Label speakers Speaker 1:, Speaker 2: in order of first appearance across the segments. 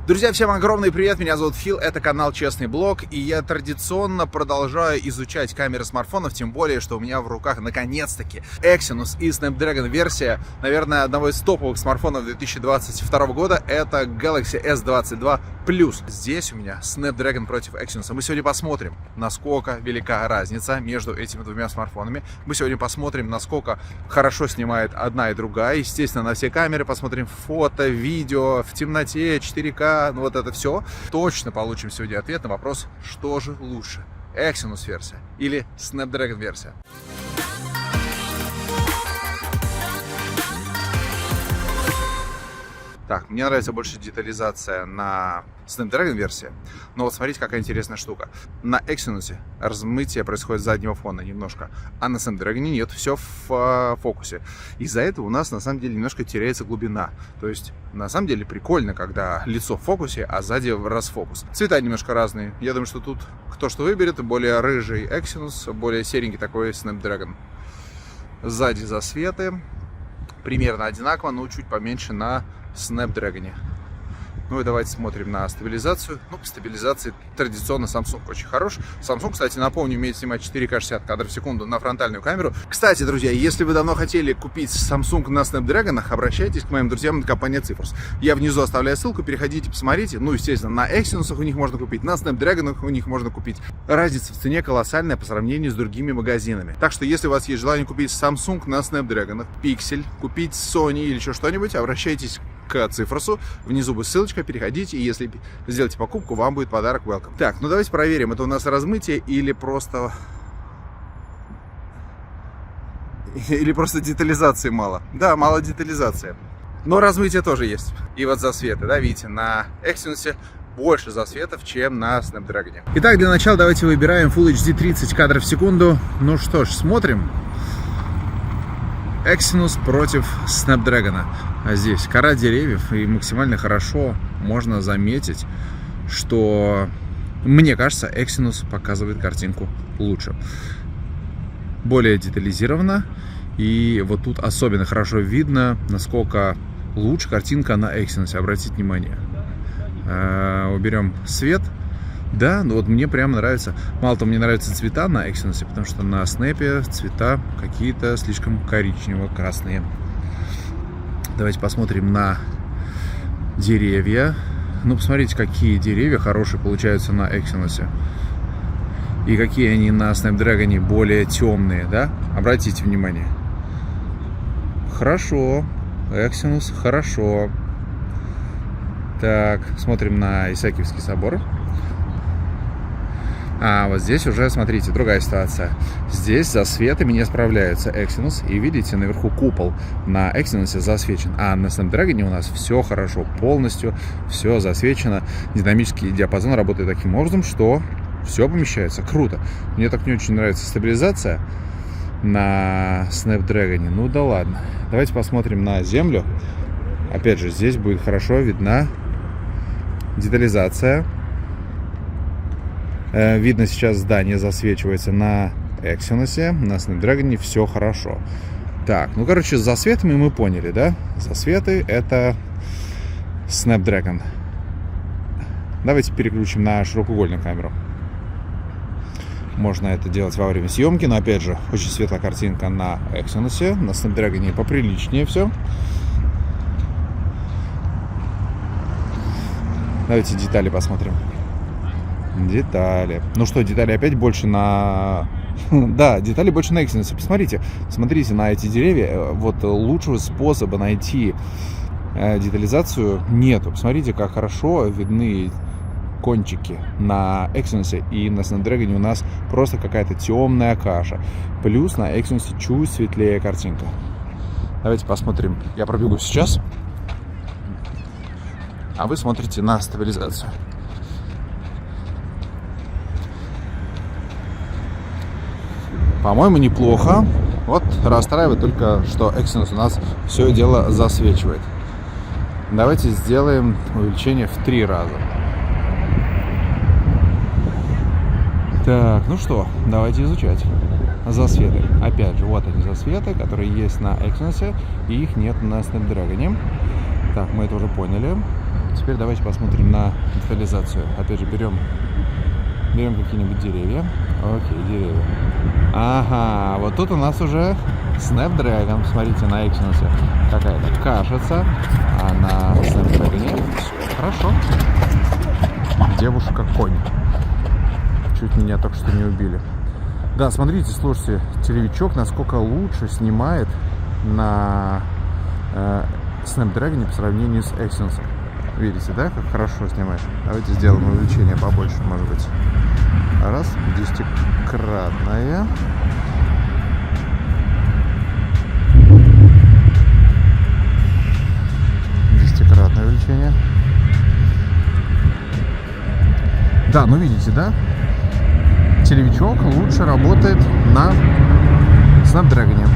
Speaker 1: Друзья, всем огромный привет, меня зовут Фил, это канал Честный Блог, и я традиционно продолжаю изучать камеры смартфонов, тем более, что у меня в руках наконец-таки Exynos и Snapdragon версия, наверное, одного из топовых смартфонов 2022 года, это Galaxy S22 Plus. Здесь у меня Snapdragon против Exynos. Мы сегодня посмотрим, насколько велика разница между этими двумя смартфонами. Мы сегодня посмотрим, насколько хорошо снимает одна и другая, естественно, на все камеры, посмотрим фото, видео, в темноте, 4К, ну вот это все. Точно получим сегодня ответ на вопрос, что же лучше, Exynos версия или Snapdragon версия. Так, мне нравится больше детализация на Snapdragon версии, но вот смотрите, какая интересная штука. На Exynos размытие происходит с заднего фона немножко, а на Snapdragon нет, все в фокусе. Из-за этого у нас на самом деле немножко теряется глубина. То есть на самом деле прикольно, когда лицо в фокусе, а сзади расфокус. Цвета немножко разные. Я думаю, что тут кто что выберет. Более рыжий Exynos, более серенький такой Snapdragon. Сзади засветы примерно одинаково, но чуть поменьше на Snapdragon. Ну и давайте смотрим на стабилизацию. Ну, по стабилизации традиционно Samsung очень хорош. Samsung, кстати, напомню, умеет снимать 4К 60 кадров в секунду на фронтальную камеру. Кстати, друзья, если вы давно хотели купить Samsung на Snapdragon, обращайтесь к моим друзьям на компании Цифрус. Я внизу оставляю ссылку, переходите, посмотрите. Ну, естественно, на Exynos у них можно купить, на Snapdragon у них можно купить. Разница в цене колоссальная по сравнению с другими магазинами. Так что, если у вас есть желание купить Samsung на Snapdragon, Pixel, купить Sony или еще что-нибудь, обращайтесь к Цифрусу, внизу будет ссылочка, переходите, и если сделаете покупку, вам будет подарок welcome. Так, ну давайте проверим, это у нас размытие или просто детализации мало. Да, мало детализации, но размытие тоже есть. И вот засветы, да, видите, на Exynos больше засветов, чем на Snapdragon. Итак, для начала давайте выбираем Full HD 30 кадров в секунду. Ну что ж, смотрим. Exynos против Snapdragon. А здесь кора деревьев, и максимально хорошо можно заметить, что, мне кажется, Exynos показывает картинку лучше. Более детализировано, и вот тут особенно хорошо видно, насколько лучше картинка на Exynos. Обратите внимание. Уберем свет. Да, ну вот мне прямо нравится. Мало того, мне нравятся цвета на Exynos, потому что на Snap цвета какие-то слишком коричнево-красные. Давайте посмотрим на деревья. Ну, посмотрите, какие деревья хорошие получаются на Exynos. И какие они на Snapdragon более темные, да? Обратите внимание. Хорошо. Exynos хорошо. Так, смотрим на Исаакиевский собор. А вот здесь уже, смотрите, другая ситуация. Здесь засветами не справляется Exynos. И видите, наверху купол на Exynos засвечен. А на Snapdragon у нас все хорошо, полностью все засвечено. Динамический диапазон работает таким образом, что все помещается. Круто. Мне так не очень нравится стабилизация на Snapdragon. Ну да ладно. Давайте посмотрим на землю. Опять же, здесь будет хорошо видна детализация. Видно, сейчас здание засвечивается на Exynos, на Snapdragon все хорошо. Так, ну короче, с засветами мы поняли, да? Засветы это Snapdragon. Давайте переключим на широкоугольную камеру. Можно это делать во время съемки, но опять же, очень светлая картинка на Exynos, на Snapdragon поприличнее все. Давайте детали посмотрим. Детали. Ну что, детали опять больше на... Да, детали больше на Exynos. Посмотрите, смотрите на эти деревья. Вот лучшего способа найти детализацию нету. Посмотрите, как хорошо видны кончики на Exynos, и на Snapdragon у нас просто какая-то темная каша. Плюс на Exynos чуть светлее картинка. Давайте посмотрим. Я пробегу сейчас, а вы смотрите на стабилизацию. По-моему, неплохо. Вот расстраивает только, что Exynos у нас все дело засвечивает. Давайте сделаем увеличение в 3 раза. Так, ну что, давайте изучать засветы. Опять же, вот они засветы, которые есть на Exynos, и их нет на Snapdragon. Так, мы это уже поняли. теперь давайте посмотрим на детализацию. Опять же, берем какие-нибудь деревья. Окей, деревья. Ага, вот тут у нас уже Snapdragon. Смотрите, на Exynos какая-то кажется, а на Snapdragon все хорошо. Девушка-конь. Чуть меня только что не убили. Да, смотрите, слушайте, телевичок насколько лучше снимает на Snapdragon по сравнению с Exynos. Видите, да, как хорошо снимает? Давайте сделаем увеличение побольше, может быть. Раз, 10-кратное. Десятикратное увеличение. Да, ну видите, да? Телевичок лучше работает на Snapdragon.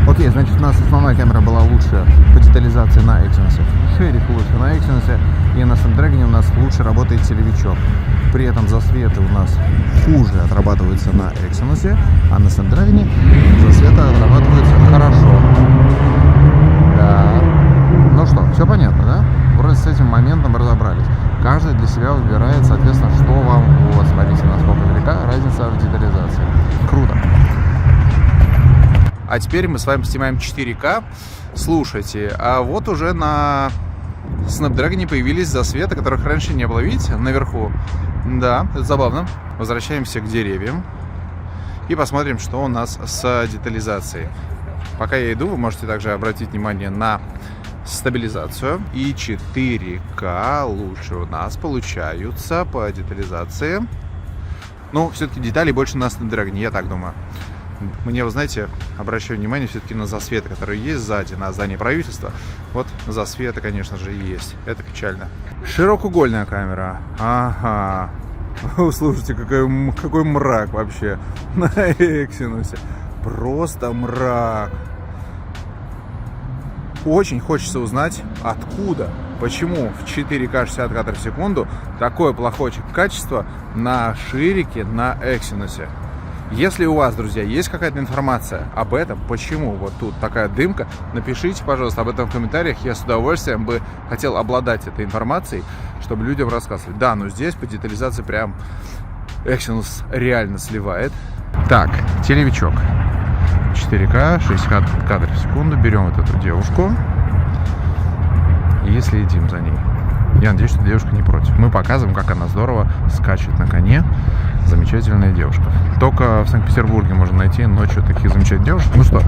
Speaker 1: Окей, значит, у нас основная камера была лучше по детализации на Exynos. Шерик лучше на Exynos. И на Snapdragon у нас лучше работает телевичок. При этом засветы у нас хуже отрабатываются на Exynos, а на Snapdragon засветы отрабатываются хорошо. Да. Ну что, все понятно, да? Вроде с этим моментом разобрались. Каждый для себя выбирает, соответственно, что вам... Вот, смотрите, насколько велика разница в детализации. Круто. А теперь мы с вами снимаем 4К. Слушайте, а вот уже на Snapdragon появились засветы, которых раньше не было. Видите, наверху? Да, это забавно. Возвращаемся к деревьям и посмотрим, что у нас с детализацией. Пока я иду, вы можете также обратить внимание на стабилизацию. И 4К лучше у нас получаются по детализации. Ну, все-таки деталей больше на Snapdragon, я так думаю. Мне, вы знаете, обращаю внимание все-таки на засветы, которые есть сзади, на здании правительства. Вот засветы, конечно же, есть. Это печально. Широкоугольная камера. Ага. Слушайте, какой мрак вообще на Exynos. Просто мрак. Очень хочется узнать, откуда, почему в 4К 60 кадров в секунду такое плохое качество на ширике на Exynos. Если у вас, друзья, есть какая-то информация об этом, почему вот тут такая дымка, напишите, пожалуйста, об этом в комментариях. Я с удовольствием бы хотел обладать этой информацией, чтобы людям рассказывать. Да, но здесь по детализации прям Exynos реально сливает. Так, телевичок. 4К, 60 кадров в секунду. Берем вот эту девушку и следим за ней. Я надеюсь, что девушка не против. Мы показываем, как она здорово скачет на коне. Замечательная девушка. Только в Санкт-Петербурге можно найти ночью таких замечательных девушек. Ну что,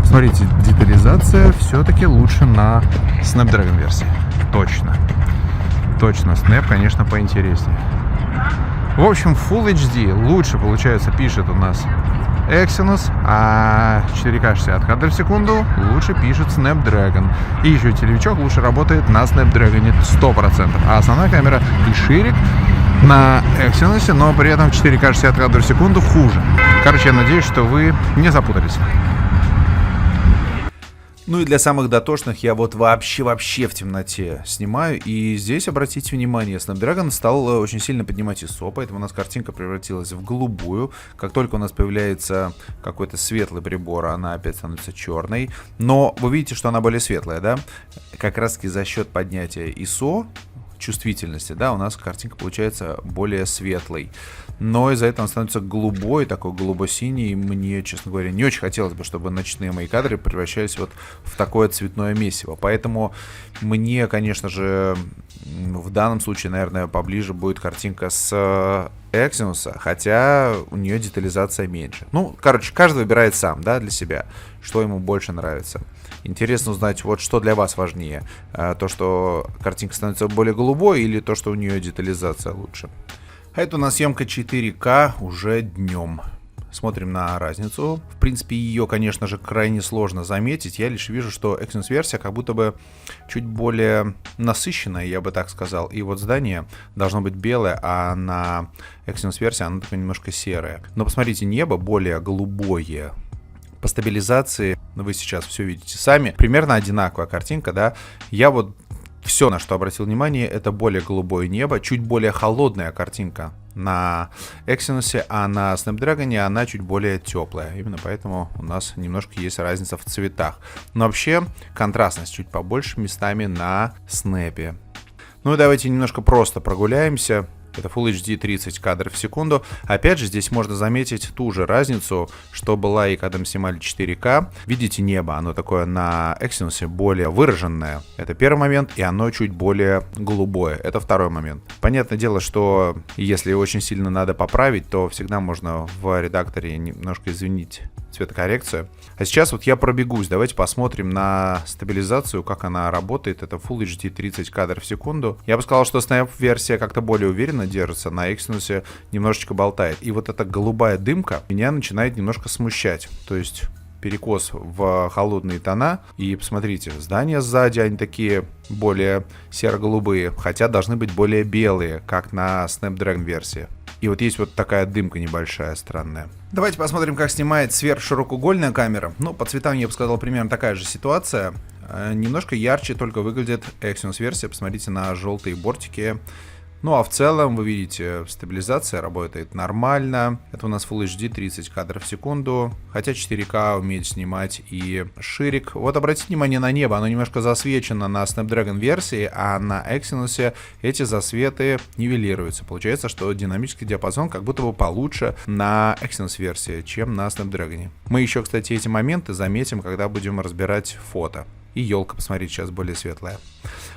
Speaker 1: смотрите, детализация все-таки лучше на Snapdragon версии. Точно. Точно, Snap, конечно, поинтереснее. В общем, Full HD лучше, получается, пишет у нас Exynos, а 4К 60 кадров в секунду лучше пишет Snapdragon. И еще телевичок лучше работает на Snapdragon 100%. А основная камера и ширик на Exynos, но при этом 4К 60 кадров в секунду хуже. Короче, я надеюсь, что вы не запутались. Ну и для самых дотошных я вот вообще в темноте снимаю. И здесь, обратите внимание, Snapdragon стал очень сильно поднимать ISO, поэтому у нас картинка превратилась в голубую. Как только у нас появляется какой-то светлый прибор, она опять становится черной. Но вы видите, что она более светлая, да? Как раз таки за счет поднятия ISO, чувствительности, да, у нас картинка получается более светлой. Но из-за этого она становится голубой, такой голубо-синий. Мне, честно говоря, не очень хотелось бы, чтобы ночные мои кадры превращались вот в такое цветное месиво. Поэтому мне, конечно же, в данном случае, наверное, поближе будет картинка с Exynos, хотя у нее детализация меньше. Ну, короче, каждый выбирает сам, да, для себя, что ему больше нравится. Интересно узнать, вот что для вас важнее. То, что картинка становится более голубой, или то, что у нее детализация лучше. А это у нас съемка 4К уже днем. Смотрим на разницу. В принципе, ее, конечно же, крайне сложно заметить. Я лишь вижу, что Exynos-версия как будто бы чуть более насыщенная, я бы так сказал. И вот здание должно быть белое, а на Exynos-версии оно такое немножко серое. Но посмотрите, небо более голубое. По стабилизации, вы сейчас все видите сами, примерно одинаковая картинка, да. Я вот все, на что обратил внимание, это более голубое небо, чуть более холодная картинка на Exynos, а на Snapdragon она чуть более теплая. Именно поэтому у нас немножко есть разница в цветах. Но вообще контрастность чуть побольше местами на Snap. Ну и давайте немножко просто прогуляемся. Это Full HD 30 кадров в секунду. Опять же, здесь можно заметить ту же разницу, что была и когда мы снимали 4К. Видите небо, оно такое на Exynos более выраженное. Это первый момент, и оно чуть более голубое. Это второй момент. Понятное дело, что если очень сильно надо поправить, то всегда можно в редакторе немножко изменить цветокоррекцию. А сейчас вот я пробегусь. Давайте посмотрим на стабилизацию, как она работает. Это Full HD 30 кадров в секунду. Я бы сказал, что Snap-версия как-то более уверенно держится. На Exynos немножечко болтает. И вот эта голубая дымка меня начинает немножко смущать. То есть перекос в холодные тона. И посмотрите, здания сзади, они такие более серо-голубые, хотя должны быть более белые, как на Snapdragon версии. И вот есть вот такая дымка небольшая, странная. Давайте посмотрим, как снимает сверхширокоугольная камера. Ну, по цветам я бы сказал, примерно такая же ситуация. Немножко ярче только выглядит Exynos версия. Посмотрите на желтые бортики. Ну а в целом, вы видите, стабилизация работает нормально. Это у нас Full HD 30 кадров в секунду. Хотя 4К умеет снимать и ширик. Вот обратите внимание на небо, оно немножко засвечено на Snapdragon версии, а на Exynos эти засветы нивелируются. Получается, что динамический диапазон как будто бы получше на Exynos версии, чем на Snapdragon. Мы еще, кстати, эти моменты заметим, когда будем разбирать фото. И елка, посмотрите, сейчас более светлая.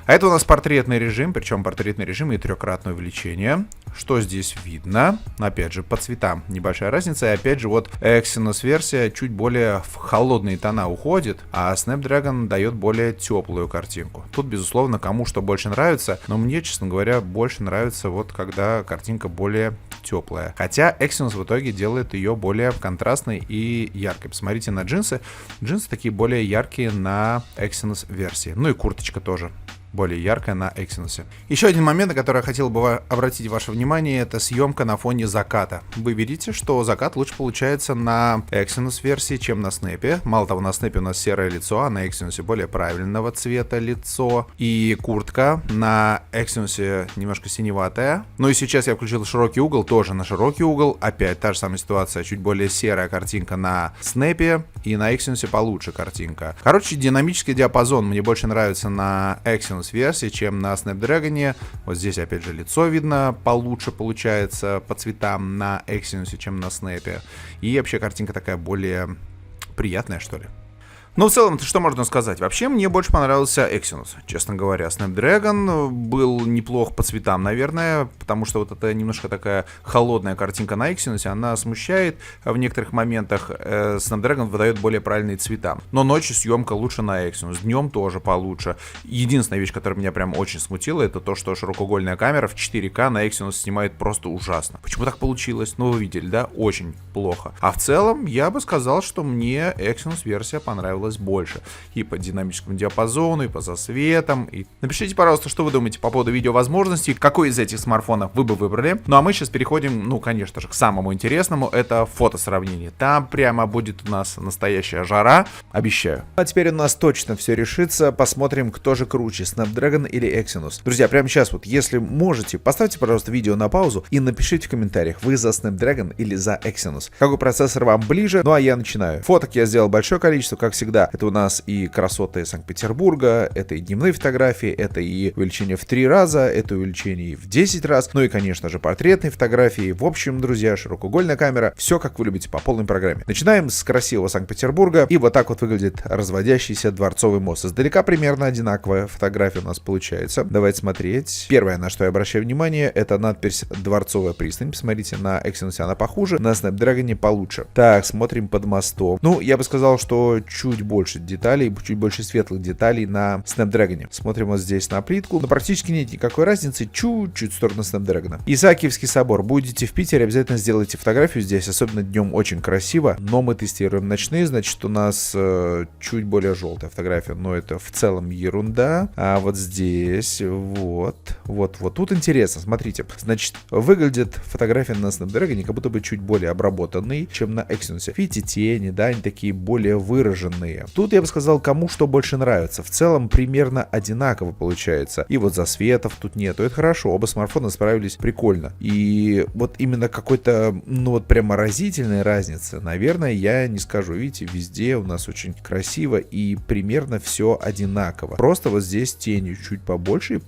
Speaker 1: А это у нас портретный режим, причем портретный режим и трехкратное увеличение. Что здесь видно? Опять же, по цветам небольшая разница. И опять же, вот Exynos версия чуть более в холодные тона уходит, а Snapdragon дает более теплую картинку. Тут, безусловно, кому что больше нравится, но мне, честно говоря, больше нравится вот когда картинка более теплая. Хотя Exynos в итоге делает ее более контрастной и яркой. Посмотрите на джинсы. Джинсы такие более яркие на Exynos версии. Ну и курточка тоже более яркая на Exynos. Еще один момент, на который я хотел бы обратить ваше внимание, это съемка на фоне заката. Вы видите, что закат лучше получается на Exynos версии, чем на Snap. Мало того, на Snap у нас серое лицо, а на Exynos более правильного цвета лицо. И куртка на Exynos немножко синеватая. Ну и сейчас я включил широкий угол, тоже на широкий угол. Опять та же самая ситуация, чуть более серая картинка на Snap, и на Exynos получше картинка. Короче, динамический диапазон мне больше нравится на Exynos версии, чем на Snapdragon. Вот здесь опять же лицо видно получше получается по цветам на Exynos, чем на Snap. И вообще картинка такая более приятная, что ли. Ну, в целом-то что можно сказать? Вообще, мне больше понравился Exynos, честно говоря. Snapdragon был неплох по цветам, наверное, потому что вот эта немножко такая холодная картинка на Exynos, она смущает в некоторых моментах. Snapdragon выдает более правильные цвета. Но ночью съемка лучше на Exynos, днем тоже получше. Единственная вещь, которая меня прям очень смутила, это то, что широкоугольная камера в 4К на Exynos снимает просто ужасно. Почему так получилось? Ну, вы видели, да? Очень плохо. А в целом, я бы сказал, что мне Exynos версия понравилась больше. И по динамическому диапазону, и по засветам. И напишите, пожалуйста, что вы думаете по поводу видеовозможностей, какой из этих смартфонов вы бы выбрали. Ну а мы сейчас переходим, ну, конечно же, к самому интересному. Это фотосравнение. Там прямо будет у нас настоящая жара. Обещаю. А теперь у нас точно все решится. Посмотрим, кто же круче, Snapdragon или Exynos. Друзья, прямо сейчас вот, если можете, поставьте, пожалуйста, видео на паузу и напишите в комментариях, вы за Snapdragon или за Exynos. Какой процессор вам ближе? Ну а я начинаю. Фоток я сделал большое количество, как всегда. Это у нас и красоты Санкт-Петербурга, это и дневные фотографии, это и увеличение в 3 раза, это увеличение в 10 раз, ну и, конечно же, портретные фотографии. В общем, друзья, широкоугольная камера, все как вы любите по полной программе. Начинаем с красивого Санкт-Петербурга, и вот так вот выглядит разводящийся Дворцовый мост. Издалека примерно одинаковая фотография у нас получается. Давайте смотреть. Первое, на что я обращаю внимание, это надпись «Дворцовая пристань». Посмотрите, на Exynos она похуже, на Snapdragon получше. Так, смотрим под мостом. Ну, я бы сказал, что чуть больше деталей, чуть больше светлых деталей на Snapdragon. Смотрим вот здесь на плитку, но практически нет никакой разницы, чуть-чуть в сторону Snapdragon. Исаакиевский собор. Будете в Питере, обязательно сделайте фотографию здесь, особенно днем очень красиво, но мы тестируем ночные, значит у нас чуть более желтая фотография, но это в целом ерунда. А вот здесь, вот тут интересно, смотрите, значит выглядит фотография на Snapdragon как будто бы чуть более обработанный, чем на Exynos. Видите, тени, да, они такие более выраженные.
Speaker 2: цветные. Тут я бы сказал, кому что больше нравится. В целом примерно одинаково получается. И вот засветов тут нету. Это хорошо. Оба смартфона справились прикольно. И вот именно какой-то, ну вот прямо разительной разницы, наверное, я не скажу. Видите, везде у нас очень красиво и примерно все одинаково. Просто вот здесь тенью чуть побольше, и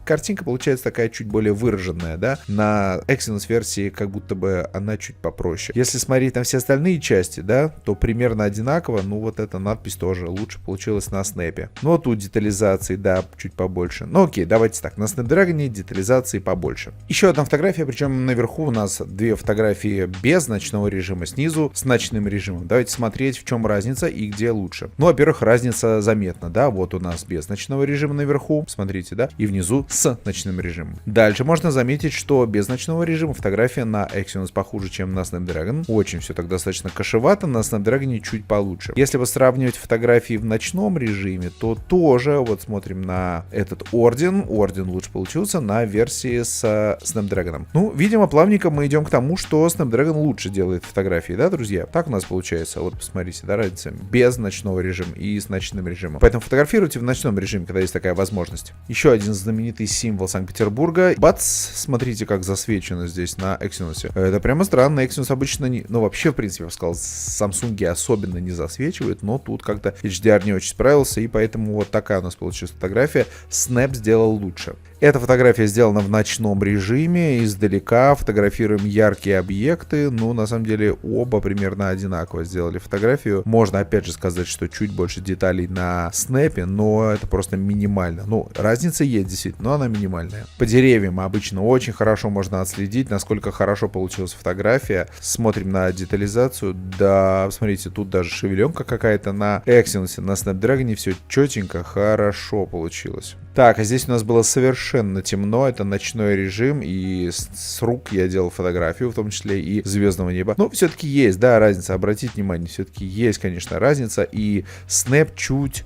Speaker 2: картинка получается такая чуть более выраженная, да. На Exynos версии как будто бы она чуть попроще. Если смотреть на все остальные части, да, то примерно одинаково. Ну вот эта надпись тоже лучше получилась на Снэпе. Ну вот тут детализации, да, чуть побольше. Ну окей, давайте так, на Snapdragon детализации побольше. Еще одна фотография, причем наверху у нас две фотографии без ночного режима, снизу с ночным режимом. Давайте смотреть, в чем разница и где лучше. Ну, во-первых, разница заметна, да, вот у нас без ночного режима наверху, смотрите, да, и внизу с ночным режимом. Дальше можно заметить, что без ночного режима фотография на Exynos похуже, чем на Snapdragon. Очень все так достаточно кашевато, на Snapdragon чуть получше. Если бы сравнивать фотографии в ночном режиме, то тоже, вот смотрим на этот орден лучше получился на версии с Snapdragon. Ну, видимо, плавненько мы идем к тому, что Snapdragon лучше делает фотографии, да, друзья? Так у нас получается, вот посмотрите, да, разница без ночного режима и с ночным режимом. Поэтому фотографируйте в ночном режиме, когда есть такая возможность. Еще один знаменитый символ Санкт-Петербурга. Бац! Смотрите, как засвечено здесь на Exynos. Это прямо странно. Exynos обычно не... Ну, вообще, в принципе, я бы сказал, Samsung особенно не засвечивает, но тут как-то HDR не очень справился, и поэтому вот такая у нас получилась фотография. Snap сделал лучше. Эта фотография сделана в ночном режиме, издалека, фотографируем яркие объекты, ну, на самом деле, оба примерно одинаково сделали фотографию. Можно, опять же, сказать, что чуть больше деталей на снэпе, но это просто минимально. Ну, разница есть, действительно, но она минимальная. По деревьям обычно очень хорошо можно отследить, насколько хорошо получилась фотография. Смотрим на детализацию, да, смотрите, тут даже шевеленка какая-то на Exynos, на Snapdragon все четенько, хорошо получилось. Так, а здесь у нас было совершенно темно, это ночной режим, и с рук я делал фотографию, в том числе и звездного неба. Но все-таки есть, да, разница, обратите внимание, все-таки есть, конечно, разница, и Snap чуть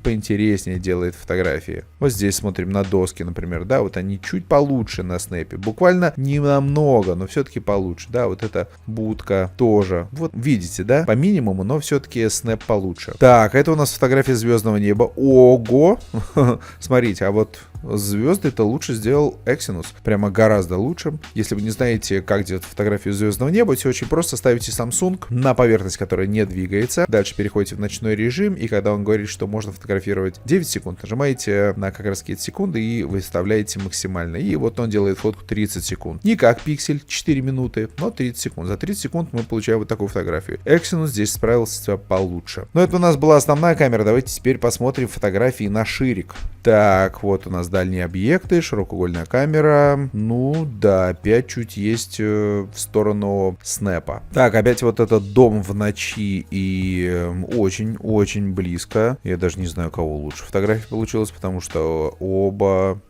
Speaker 2: поинтереснее делает фотографии. Вот здесь смотрим на доски, например, да, вот они чуть получше на Снэпе, буквально не намного, но все-таки получше, да, вот эта будка тоже. Вот видите, да, по минимуму, но все-таки Снэп получше. Так, это у нас фотография звездного неба. Ого! Смотрите, а вот звезды-то лучше сделал Exynos. Прямо гораздо лучше. Если вы не знаете, как делать фотографию звездного неба, все очень просто. Ставите Samsung на поверхность, которая не двигается. Дальше переходите в ночной режим. И когда он говорит, что можно фотографировать 9 секунд, нажимаете на как раз какие-то секунды и выставляете максимально. И вот он делает фотку 30 секунд. Не как пиксель 4 минуты, но 30 секунд. За 30 секунд мы получаем вот такую фотографию. Exynos здесь справился получше. Но это у нас была основная камера. Давайте теперь посмотрим фотографии на ширик. Так, вот у нас дальние объекты, широкоугольная камера. Ну да, опять чуть есть в сторону снэпа. Так, опять вот этот дом в ночи и очень-очень близко. Я даже не знаю, кого лучше фотография получилась, потому что оба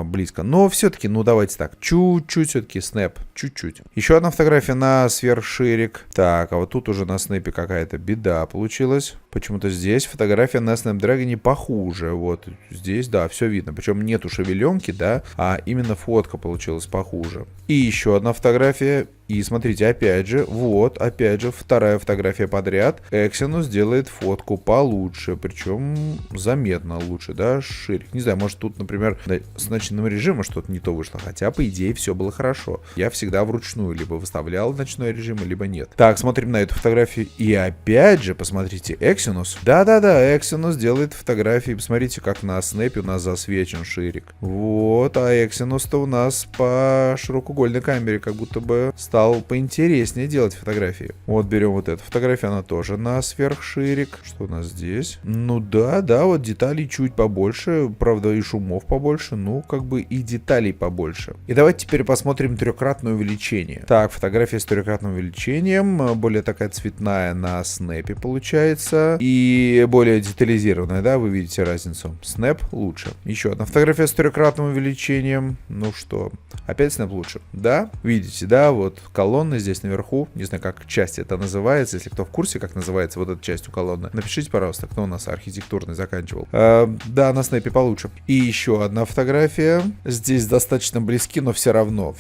Speaker 2: близко. Но все-таки, ну давайте так, чуть-чуть все-таки снэп, чуть-чуть. Еще одна фотография на сверхширик. Так, а вот тут уже на снэпе какая-то беда получилась. Почему-то здесь фотография на Snapdragon похуже. Вот здесь, да, все видно. Причем нету шевеленки, да, а именно фотка получилась похуже. И еще одна фотография. И смотрите, опять же, вот, опять же, вторая фотография подряд. Exynos делает фотку получше, причем заметно лучше, да, ширик. Не знаю, может тут, например, с ночным режимом что-то не то вышло, хотя, по идее, все было хорошо. Я всегда вручную либо выставлял ночной режим, либо нет. Так, смотрим на эту фотографию. И опять же, посмотрите, Exynos. Да-да-да, Exynos делает фотографии. Посмотрите, как на снэпе у нас засвечен ширик. Вот, а Exynos-то у нас по широкоугольной камере как будто бы стал поинтереснее делать фотографии. Вот берем вот эту фотографию, она тоже на сверхширик. Что у нас здесь? Ну да, вот деталей чуть побольше, правда и шумов побольше, ну как бы и деталей побольше. И давайте теперь посмотрим трехкратное увеличение. Так, фотография с трехкратным увеличением, более такая цветная на снэпе получается, и более детализированная, да, вы видите разницу. Снэп лучше. Еще одна фотография с трехкратным увеличением. Ну что, опять снэп лучше, да? Видите, да, вот колонны здесь наверху, не знаю, как часть это называется, если кто в курсе, как называется вот эта часть у колонны, напишите, пожалуйста, кто у нас архитектурный заканчивал. Да, на снэпе получше. И еще одна фотография. Здесь достаточно близки, но все равно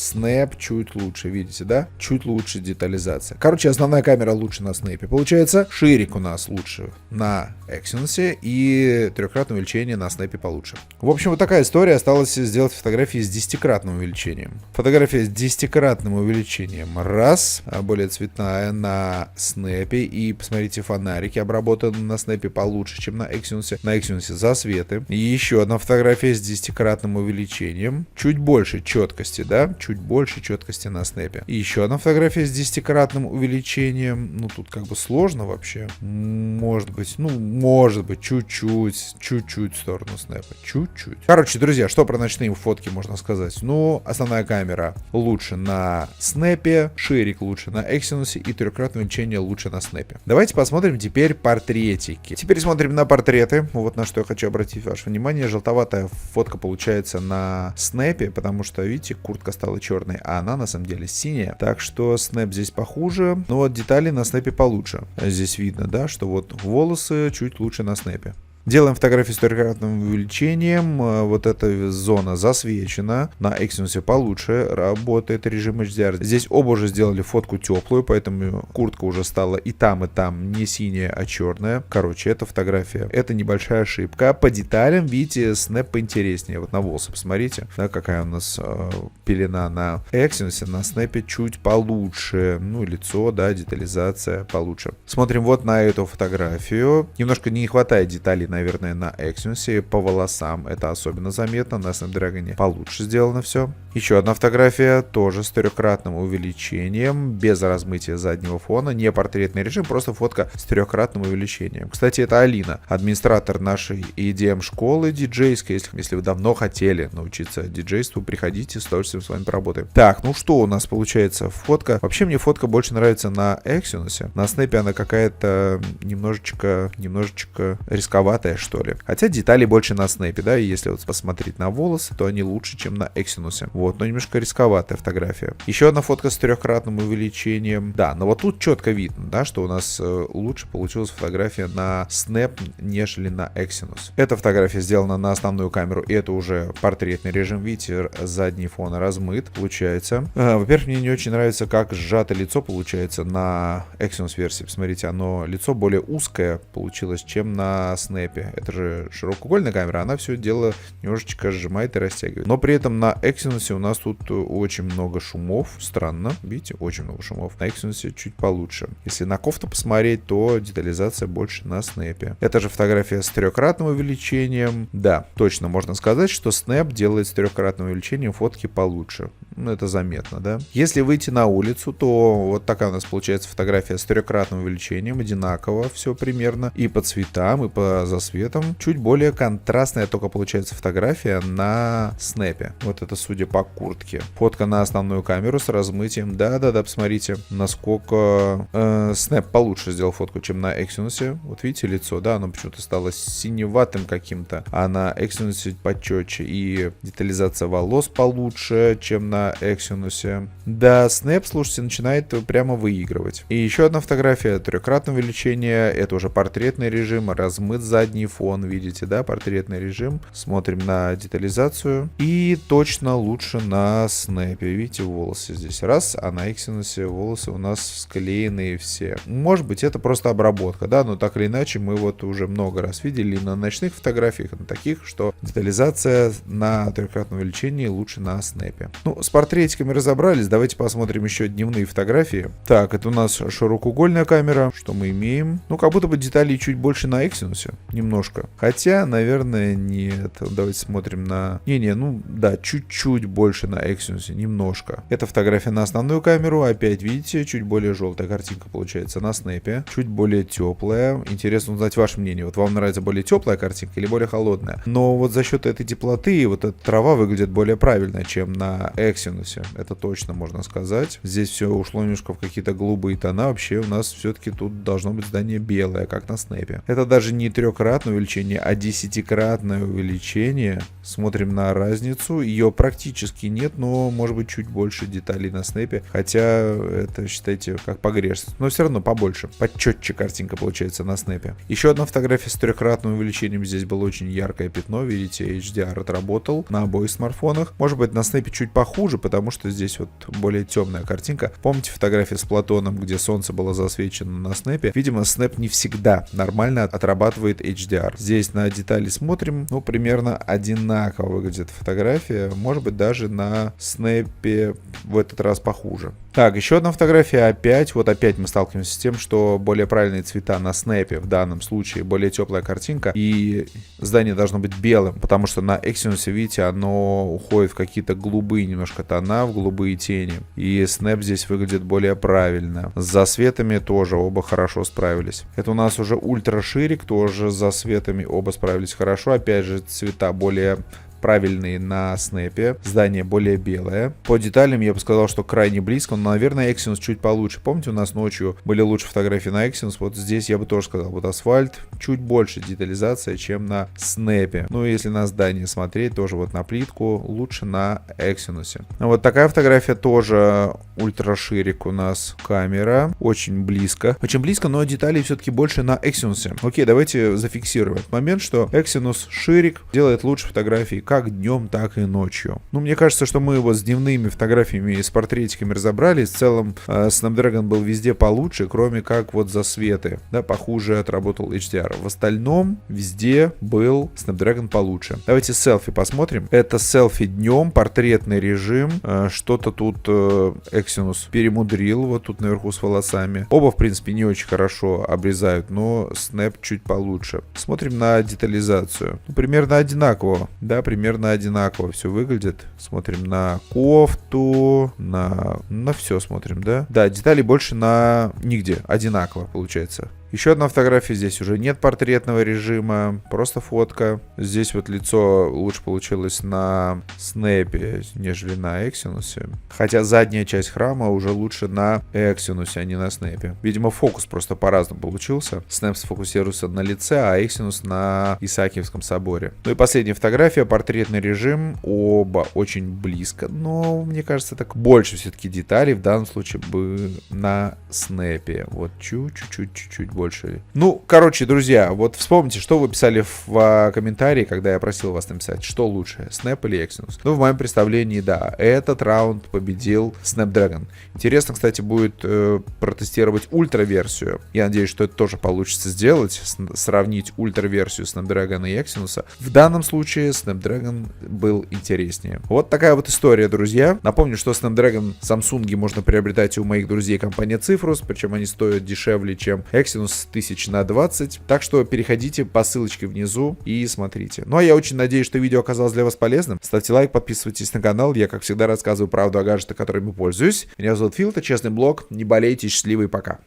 Speaker 2: Снэп чуть лучше, видите, да? Чуть лучше детализация. Короче, основная камера лучше на снэпе. Получается, ширик у нас лучше на Exynos и трехкратное увеличение на снэпе получше. В общем, вот такая история. Осталось сделать фотографии с 10-кратным увеличением. Фотография с 10-кратным увеличением. Раз. Более цветная на снэпе. И посмотрите, фонарики обработаны на снэпе получше, чем на Exynos. На Exynos засветы. И еще одна фотография с 10-кратным увеличением. Чуть больше четкости, да? Чуть больше четкости на снэпе. И еще одна фотография с 10-кратным увеличением. Ну, тут как бы сложно вообще. Может быть, чуть-чуть в сторону снэпа. Чуть-чуть. Короче, друзья, что про ночные фотки можно сказать? Ну, основная камера лучше на снэпе, ширик лучше на Exynos и трехкратное увеличение лучше на снэпе. Давайте посмотрим теперь портретики. Теперь смотрим на портреты. Вот на что я хочу обратить ваше внимание. Желтоватая фотка получается на снэпе, потому что, видите, куртка стала черной, а она на самом деле синяя. Так что снэп здесь похуже, но вот детали на снэпе получше. Здесь видно, да, что вот волосы чуть лучше на снэпе. Делаем фотографию с трехкратным увеличением. Вот эта зона засвечена. На Exynos получше работает режим HDR. Здесь оба уже сделали фотку теплую, поэтому куртка уже стала и там не синяя, а черная. Короче, эта фотография. Это небольшая ошибка. По деталям, видите, снэп поинтереснее. Вот на волосы посмотрите, да, какая у нас пелена на Exynos. На снэпе чуть получше. Ну, лицо, да, детализация получше. Смотрим вот на эту фотографию. Немножко не хватает деталей, наверное, на Exynos. По волосам это особенно заметно. На Snapdragon получше сделано все. Еще одна фотография, тоже с трехкратным увеличением, без размытия заднего фона, не портретный режим, просто фотка с трехкратным увеличением. Кстати, это Алина, администратор нашей EDM школы диджейской. Если вы давно хотели научиться диджейству, приходите, с удовольствием с вами поработаем. Так, ну что у нас получается? Фотка. Вообще мне фотка больше нравится на Exynos. На снэпе она какая-то немножечко рисковатая, что ли. Хотя деталей больше на снэпе, да, и если вот посмотреть на волосы, то они лучше, чем на Exynos. Вот, но немножко рисковатая фотография. Еще одна фотка с трехкратным увеличением. Да, но вот тут четко видно, да, что у нас лучше получилась фотография на Snap, нежели на Exynos. Эта фотография сделана на основную камеру, и это уже портретный режим. Видите, задний фон размыт, получается. Во-первых, мне не очень нравится, как сжато лицо получается на Exynos версии. Посмотрите, оно лицо более узкое получилось, чем на Snap. Это же широкоугольная камера, она все дело немножечко сжимает и растягивает. Но при этом на Exynos у нас тут очень много шумов. Странно, видите, очень много шумов. На Exynos чуть получше. Если на кофту посмотреть, то детализация больше на Snap. Это же фотография с трехкратным увеличением. Да, точно можно сказать, что Snap делает с трехкратным увеличением фотки получше. Ну, это заметно, да? Если выйти на улицу, то вот такая у нас получается фотография с трехкратным увеличением. Одинаково все примерно. И по цветам, и по засветам. Чуть более контрастная только получается фотография на Snap. Вот это судя по куртке. Фотка на основную камеру с размытием. Да-да-да, посмотрите, насколько Snap получше сделал фотку, чем на Exynos. Вот видите лицо, да, оно почему-то стало синеватым каким-то, а на Exynos почетче. И детализация волос получше, чем на Exynos. Да, Snap, слушайте, начинает прямо выигрывать. И еще одна фотография трехкратное увеличение. Это уже портретный режим, размыт задний фон, видите, да, портретный режим. Смотрим на детализацию. И точно лучше на Snap. Видите, волосы здесь раз, а на Exynos волосы у нас склеенные все. Может быть, это просто обработка, да, но так или иначе мы вот уже много раз видели на ночных фотографиях, на таких, что детализация на трехкратном увеличении лучше на Snap. Ну, с портретиками разобрались, давайте посмотрим еще дневные фотографии. Так, это у нас широкоугольная камера, что мы имеем? Ну, как будто бы деталей чуть больше на Exynos, немножко. Хотя, наверное, нет. Давайте смотрим на... ну, да, чуть-чуть больше на Exynos, немножко. Это фотография на основную камеру, опять, видите, чуть более желтая картинка получается на Snap, чуть более теплая. Интересно узнать ваше мнение. Вот вам нравится более теплая картинка или более холодная? Но вот за счет этой теплоты вот эта трава выглядит более правильно, чем на Exynos. Это точно можно сказать. Здесь все ушло немножко в какие-то голубые тона. Вообще у нас все-таки тут должно быть здание белое, как на Snap. Это даже не трехкратное 4-кратное увеличение, а 10-кратное увеличение. Смотрим на разницу. Ее практически нет, но может быть чуть больше деталей на снэпе. Хотя это, считайте, как погрешность. Но все равно побольше. Почетче картинка получается на снэпе. Еще одна фотография с 3-кратным увеличением. Здесь было очень яркое пятно. Видите, HDR отработал на обоих смартфонах. Может быть на снэпе чуть похуже, потому что здесь вот более темная картинка. Помните фотографию с Платоном, где солнце было засвечено на снэпе? Видимо, снэп не всегда нормально отрабатывает HDR. Здесь на детали смотрим, ну, примерно одинаково выглядит фотография. Может быть, даже на снэпе в этот раз похуже. Так, еще одна фотография опять. Вот опять мы сталкиваемся с тем, что более правильные цвета на снэпе, в данном случае более теплая картинка, и здание должно быть белым, потому что на Exynos, видите, оно уходит в какие-то голубые немножко тона, в голубые тени, и снэп здесь выглядит более правильно. С засветами тоже оба хорошо справились. Это у нас уже ультраширик, тоже с засветами оба справились хорошо. Опять же, цвета более правильные на снэпе, здание более белое. По деталям я бы сказал, что крайне близко, но, наверное, Exynos чуть получше. Помните, у нас ночью были лучше фотографии на Exynos, вот здесь я бы тоже сказал, вот асфальт, чуть больше детализация, чем на снэпе. Ну, если на здание смотреть, тоже вот на плитку, лучше на Exynos. Вот такая фотография тоже ультраширик у нас камера, очень близко, но деталей все-таки больше на Exynos. Окей, давайте зафиксируем этот момент, что Exynos ширик делает лучше фотографии как днем, так и ночью. Ну, мне кажется, что мы вот с дневными фотографиями и с портретиками разобрались. В целом, Snapdragon был везде получше, кроме как вот засветы. Да, похуже отработал HDR. В остальном, везде был Snapdragon получше. Давайте селфи посмотрим. Это селфи днем, портретный режим. Что-то тут Exynos перемудрил, вот тут наверху с волосами. Оба, в принципе, не очень хорошо обрезают, но Snap чуть получше. Смотрим на детализацию. Ну, примерно одинаково, да, примерно одинаково все выглядит. Смотрим на кофту, на все смотрим, да. Да, деталей больше на нигде, одинаково получается. Еще одна фотография, здесь уже нет портретного режима, просто фотка. Здесь вот лицо лучше получилось на снэпе, нежели на Exynos. Хотя задняя часть храма уже лучше на Exynos, а не на снэпе. Видимо, фокус просто по-разному получился. Снэп сфокусируется на лице, а Exynos на Исаакиевском соборе. Ну и последняя фотография, портретный режим. Оба очень близко, но мне кажется, так больше все-таки деталей в данном случае бы на снэпе. Вот чуть-чуть больше. Ну, короче, друзья, вот вспомните, что вы писали в комментарии, когда я просил вас написать, что лучше, Snap или Exynos. Ну, в моем представлении, да, этот раунд победил Snapdragon. Интересно, кстати, будет протестировать ультра-версию. Я надеюсь, что это тоже получится сделать, сравнить ультра-версию Snapdragon и Exynos. В данном случае Snapdragon был интереснее. Вот такая вот история, друзья. Напомню, что Snapdragon Samsung можно приобретать у моих друзей компании Цифрус, причем они стоят дешевле, чем Exynos, тысяч на 20. Так что переходите по ссылочке внизу и смотрите. Ну а я очень надеюсь, что видео оказалось для вас полезным. Ставьте лайк, подписывайтесь на канал. Я, как всегда, рассказываю правду о гаджетах, которыми пользуюсь. Меня зовут Фил, это честный блог. Не болейте, счастливый, пока.